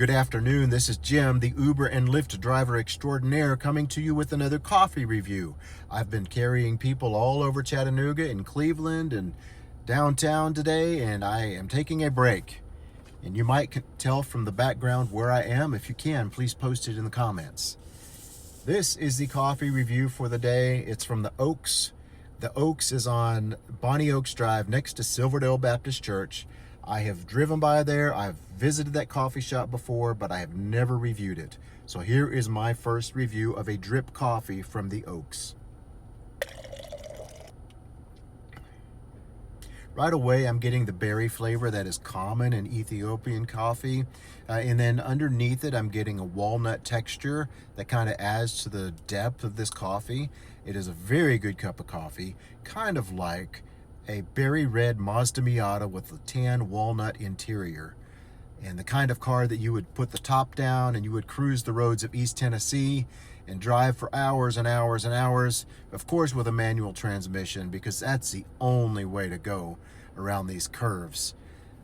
Good afternoon, this is Jim, the Uber and Lyft driver extraordinaire, coming to you with another coffee review. I've been carrying people all over Chattanooga and Cleveland and downtown today, and I am taking a break. And you might tell from the background where I am. If you can, please post it in the comments. This is the coffee review for the day. It's from the Oaks. The Oaks is on Bonnie Oaks Drive next to Silverdale Baptist Church. I have driven by there. I've visited that coffee shop before, but I have never reviewed it. So here is my first review of a drip coffee from the Oaks. Right away, I'm getting the berry flavor that is common in Ethiopian coffee. And then underneath it, I'm getting a walnut texture that kind of adds to the depth of this coffee. It is a very good cup of coffee, kind of like a berry red Mazda Miata with a tan walnut interior. And the kind of car that you would put the top down and you would cruise the roads of East Tennessee and drive for hours and hours and hours, of course with a manual transmission, because that's the only way to go around these curves.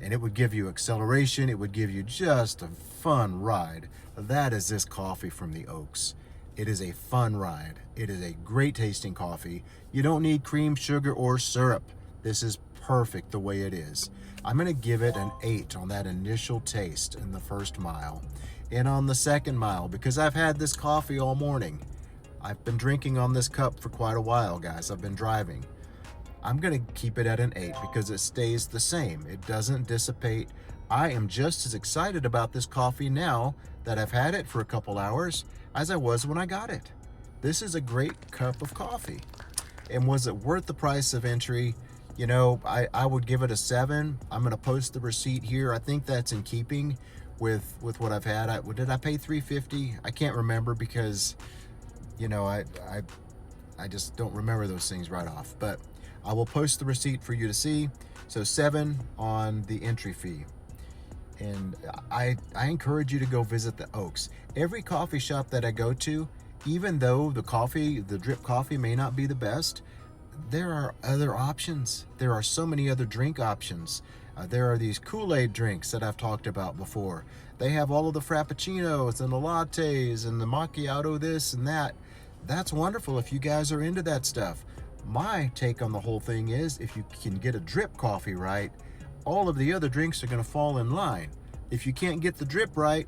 And it would give you acceleration, it would give you just a fun ride. That is this coffee from the Oaks. It is a fun ride. It is a great tasting coffee. You don't need cream, sugar, or syrup. This is perfect the way it is. I'm gonna give it an 8 on that initial taste in the first mile. And on the second mile, because I've had this coffee all morning. I've been drinking on this cup for quite a while, guys. I've been driving. I'm gonna keep it at an 8 because it stays the same. It doesn't dissipate. I am just as excited about this coffee now that I've had it for a couple hours as I was when I got it. This is a great cup of coffee. And was it worth the price of entry? You know, I would give it a 7. I'm going to post the receipt here. I think that's in keeping with what I've had. Did I pay $3.50? I can't remember because, you know, I just don't remember those things right off. But I will post the receipt for you to see. So 7 on the entry fee. And I encourage you to go visit the Oaks. Every coffee shop that I go to, even though the drip coffee may not be the best, there are other options. There are so many other drink options. There are these Kool-Aid drinks that I've talked about before. They have all of the frappuccinos and the lattes and the macchiato this and that. That's wonderful if you guys are into that stuff. My take on the whole thing is if you can get a drip coffee right, all of the other drinks are going to fall in line. If you can't get the drip right,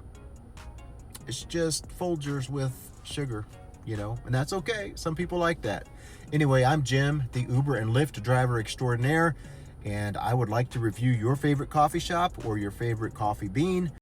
it's just Folgers with sugar, you know, and that's okay. Some people like that. Anyway, I'm Jim, the Uber and Lyft driver extraordinaire, and I would like to review your favorite coffee shop or your favorite coffee bean.